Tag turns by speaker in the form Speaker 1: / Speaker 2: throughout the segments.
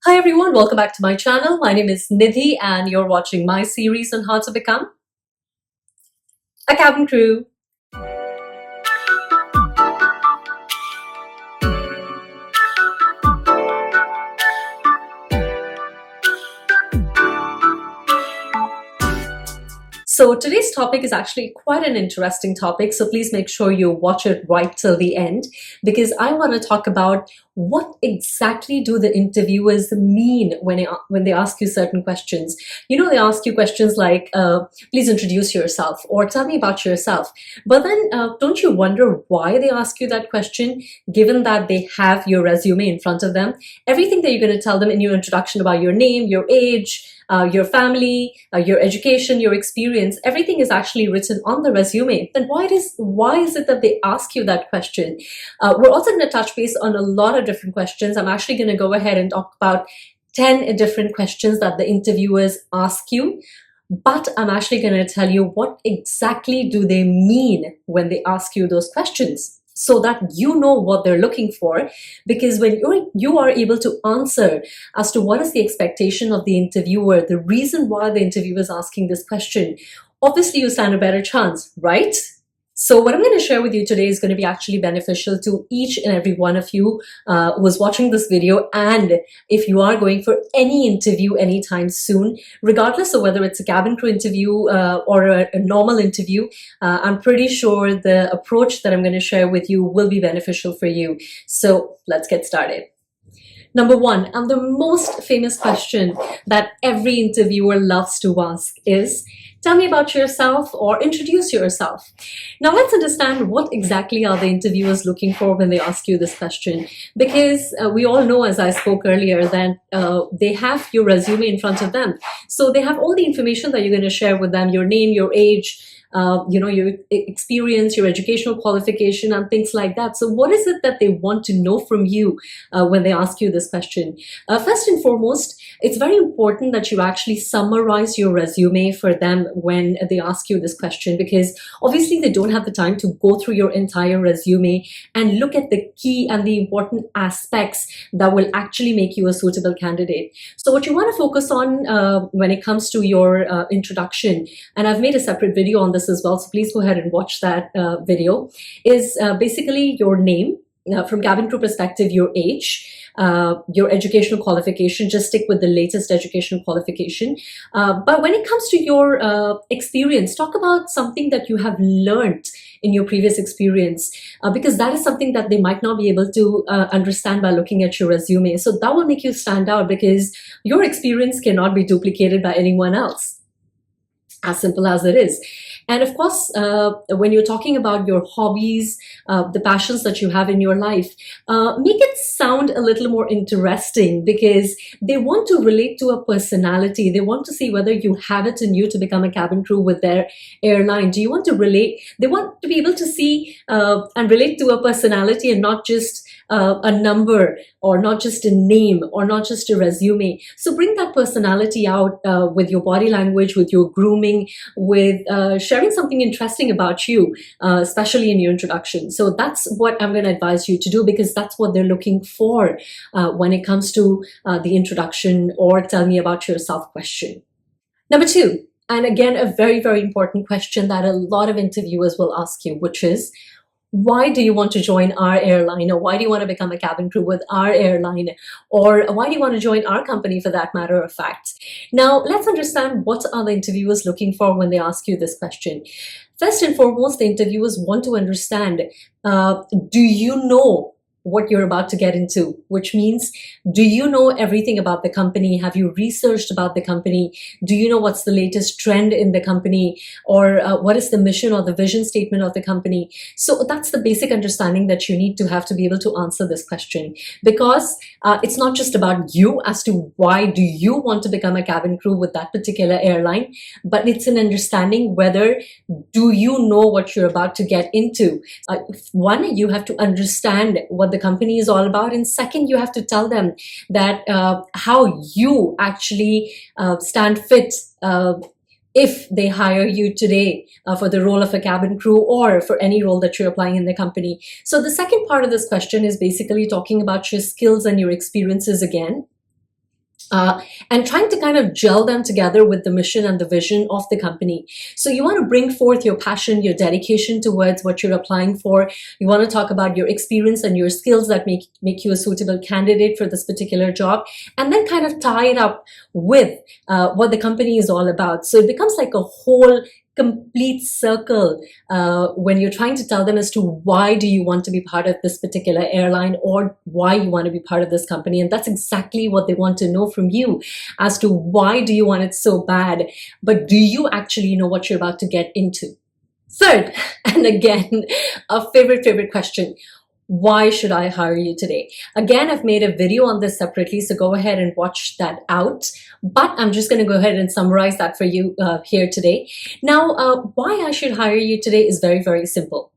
Speaker 1: Hi everyone, welcome back to my channel. My name is Nidhi and you're watching my series on how to become a cabin crew. So today's topic is actually quite an interesting topic, so please make sure you watch it right till the end because I want to talk about what exactly do the interviewers mean when they ask you certain questions. You know, they ask you questions like, please introduce yourself or tell me about yourself. But then don't you wonder why they ask you that question, given that they have your resume in front of them? Everything that you're going to tell them in your introduction about your name, your age, your family, your education, your experience, everything is actually written on the resume. Then why is it that they ask you that question? We're also going to touch base on a lot of different questions. I'm actually going to go ahead and talk about 10 different questions that the interviewers ask you. But I'm actually going to tell you what exactly do they mean when they ask you those questions, so that you know what they're looking for. Because when you are able to answer as to what is the expectation of the interviewer, the reason why the interviewer is asking this question, obviously you stand a better chance, right? So what I'm going to share with you today is going to be actually beneficial to each and every one of you who's watching this video. And if you are going for any interview anytime soon, regardless of whether it's a cabin crew interview or a normal interview, I'm pretty sure the approach that I'm going to share with you will be beneficial for you. So let's get started. Number one, and the most famous question that every interviewer loves to ask is, tell me about yourself or introduce yourself. Now let's understand what exactly are the interviewers looking for when they ask you this question. Because we all know, as I spoke earlier, that they have your resume in front of them. So they have all the information that you're going to share with them, your name, your age, your experience, your educational qualification, and things like that. So what is it that they want to know from you when they ask you this question? First and foremost, it's very important that you actually summarize your resume for them when they ask you this question, because obviously they don't have the time to go through your entire resume and look at the key and the important aspects that will actually make you a suitable candidate. So what you want to focus on when it comes to your introduction, and I've made a separate video on this as well, so please go ahead and watch that video, is basically your name. From cabin crew perspective, your age, your educational qualification, just stick with the latest educational qualification. But when it comes to your experience, talk about something that you have learned in your previous experience, because that is something that they might not be able to understand by looking at your resume. So that will make you stand out, because your experience cannot be duplicated by anyone else. As simple as it is. And of course, when you're talking about your hobbies, the passions that you have in your life, make it sound a little more interesting, because they want to relate to a personality. They want to see whether you have it in you to become a cabin crew with their airline. Do you want to relate? They want to be able to see and relate to a personality, and not just a number, or not just a name, or not just a resume. So bring that personality out with your body language, with your grooming, with sharing something interesting about you, especially in your introduction. So that's what I'm going to advise you to do, because that's what they're looking for when it comes to the introduction or tell me about yourself question. Number two, and again, a very, very important question that a lot of interviewers will ask you, which is, why do you want to join our airline? Or why do you want to become a cabin crew with our airline? Or why do you want to join our company, for that matter of fact? Now, let's understand what are the interviewers looking for when they ask you this question. First and foremost, the interviewers want to understand, do you know what you're about to get into? Which means, do you know everything about the company? Have you researched about the company? Do you know what's the latest trend in the company? Or what is the mission or the vision statement of the company? So that's the basic understanding that you need to have to be able to answer this question, because it's not just about you as to why do you want to become a cabin crew with that particular airline, but it's an understanding whether do you know what you're about to get into. One, you have to understand what the company is all about, and second, you have to tell them that how you actually stand fit if they hire you today for the role of a cabin crew, or for any role that you're applying in the company. So the second part of this question is basically talking about your skills and your experiences again. uh, and trying to kind of gel them together with the mission and the vision of the company. So you want to bring forth your passion, your dedication towards what you're applying for. You want to talk about your experience and your skills that make you a suitable candidate for this particular job, and then kind of tie it up with what the company is all about. So it becomes like a whole complete circle when you're trying to tell them as to why do you want to be part of this particular airline, or why you want to be part of this company. And that's exactly what they want to know from you, as to why do you want it so bad, but do you actually know what you're about to get into? Third, and again, a favorite question: why should I hire you today? Again, I've made a video on this separately, so go ahead and watch that out. But I'm just going to go ahead and summarize that for you here today. Now, why I should hire you today is very simple.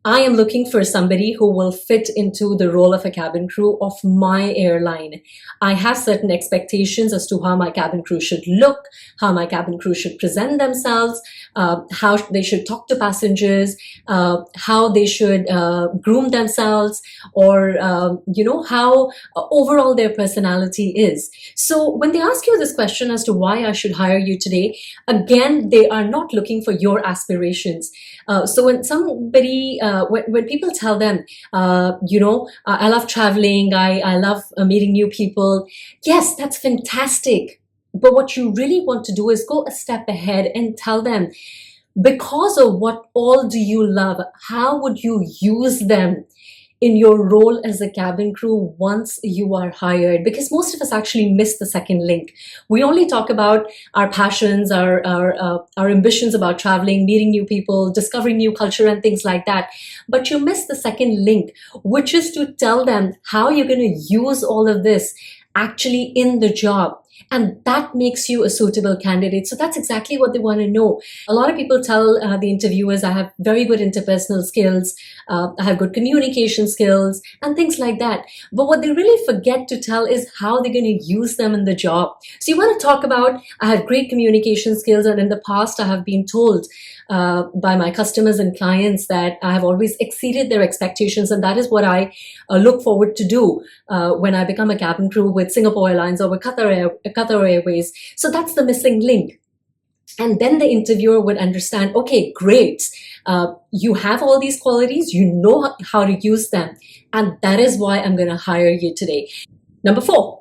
Speaker 1: I am looking for somebody who will fit into the role of a cabin crew of my airline. I have certain expectations as to how my cabin crew should look, how my cabin crew should present themselves, how they should talk to passengers, how they should groom themselves, or how overall their personality is. So when they ask you this question as to why I should hire you today, again, they are not looking for your aspirations. So when somebody, when people tell them, I love traveling, I love meeting new people, yes, that's fantastic. But what you really want to do is go a step ahead and tell them, because of what all do you love, how would you use them in your role as a cabin crew once you are hired? Because most of us actually miss the second link. We only talk about our passions, our ambitions about traveling, meeting new people, discovering new culture and things like that. But you miss the second link, which is to tell them how you're going to use all of this actually in the job. And that makes you a suitable candidate. So that's exactly what they want to know. A lot of people tell the interviewers, I have very good interpersonal skills, I have good communication skills, and things like that. But what they really forget to tell is how they're going to use them in the job. So you want to talk about, I have great communication skills, and in the past I have been told by my customers and clients that I have always exceeded their expectations, and that is what I look forward to do when I become a cabin crew with Singapore Airlines or with Qatar Airways. So that's the missing link. And then the interviewer would understand, okay, great, you have all these qualities, you know how to use them, and that is why I'm going to hire you today. Number 4.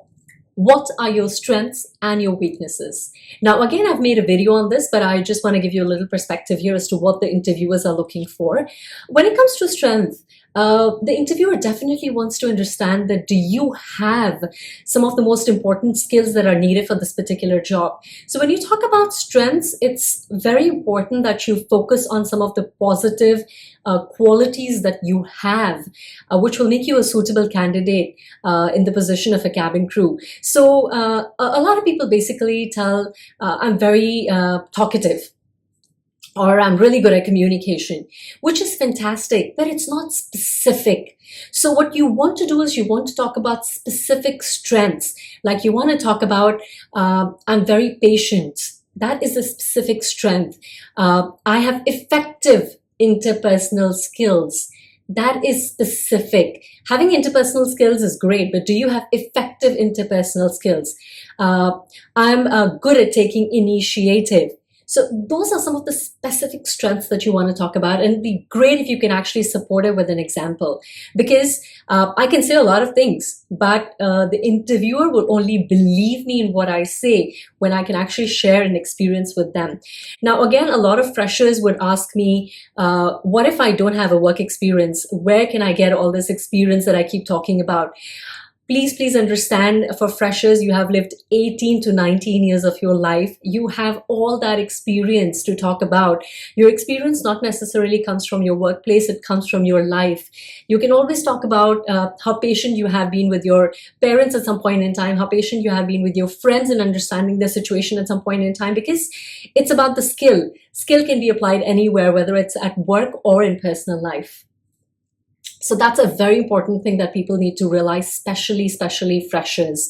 Speaker 1: What are your strengths and your weaknesses? Now, again, I've made a video on this, but I just want to give you a little perspective here as to what the interviewers are looking for. When it comes to strength, the interviewer definitely wants to understand that do you have some of the most important skills that are needed for this particular job. So when you talk about strengths, it's very important that you focus on some of the positive qualities that you have, which will make you a suitable candidate in the position of a cabin crew. So a lot of people basically tell, I'm very talkative, or I'm really good at communication, which is fantastic, but it's not specific. So what you want to do is you want to talk about specific strengths. Like you want to talk about, I'm very patient. That is a specific strength. I have effective interpersonal skills. That is specific. Having interpersonal skills is great, but do you have effective interpersonal skills? I'm good at taking initiative. So those are some of the specific strengths that you want to talk about, and it'd be great if you can actually support it with an example, because I can say a lot of things, but the interviewer will only believe me in what I say when I can actually share an experience with them. Now, again, a lot of freshers would ask me, what if I don't have a work experience? Where can I get all this experience that I keep talking about? Please understand, for freshers, you have lived 18 to 19 years of your life. You have all that experience to talk about. Your experience not necessarily comes from your workplace, it comes from your life. You can always talk about how patient you have been with your parents at some point in time, how patient you have been with your friends in understanding their situation at some point in time, because it's about the skill. Skill can be applied anywhere, whether it's at work or in personal life. So that's a very important thing that people need to realize, especially freshers.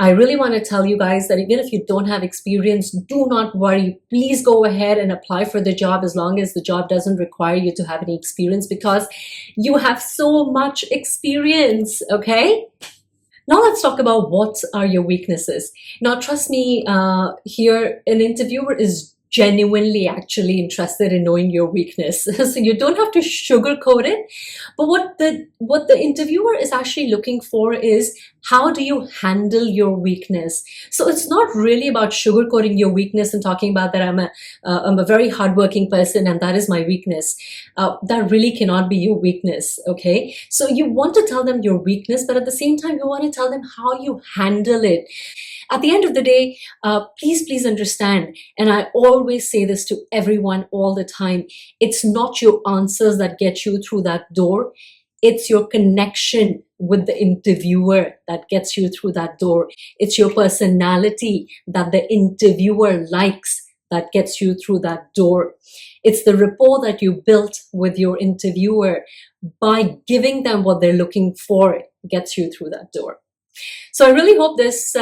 Speaker 1: I really want to tell you guys that even if you don't have experience, do not worry. Please go ahead and apply for the job as long as the job doesn't require you to have any experience, because you have so much experience, okay? Now let's talk about what are your weaknesses. Now, trust me, here an interviewer is genuinely actually interested in knowing your weakness. So you don't have to sugarcoat it. But what the interviewer is actually looking for is how do you handle your weakness? So it's not really about sugarcoating your weakness and talking about that I'm a very hardworking person and that is my weakness. That really cannot be your weakness. Okay, so you want to tell them your weakness, but at the same time you want to tell them how you handle it. At the end of the day, please understand, and I always say this to everyone all the time, it's not your answers that get you through that door. It's your connection with the interviewer that gets you through that door. It's your personality that the interviewer likes that gets you through that door. It's the rapport that you built with your interviewer by giving them what they're looking for gets you through that door. So I really hope this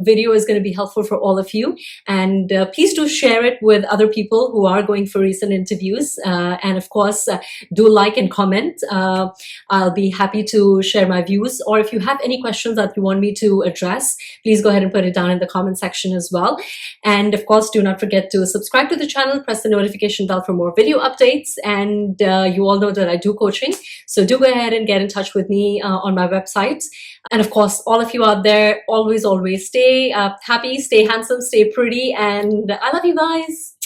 Speaker 1: video is going to be helpful for all of you, and please do share it with other people who are going for recent interviews, and of course do like and comment. I'll be happy to share my views, or if you have any questions that you want me to address, please go ahead and put it down in the comment section as well. And of course, do not forget to subscribe to the channel, press the notification bell for more video updates, and you all know that I do coaching, so do go ahead and get in touch with me on my website. And of course, all of you out there, always stay happy, stay handsome, stay pretty, and I love you guys.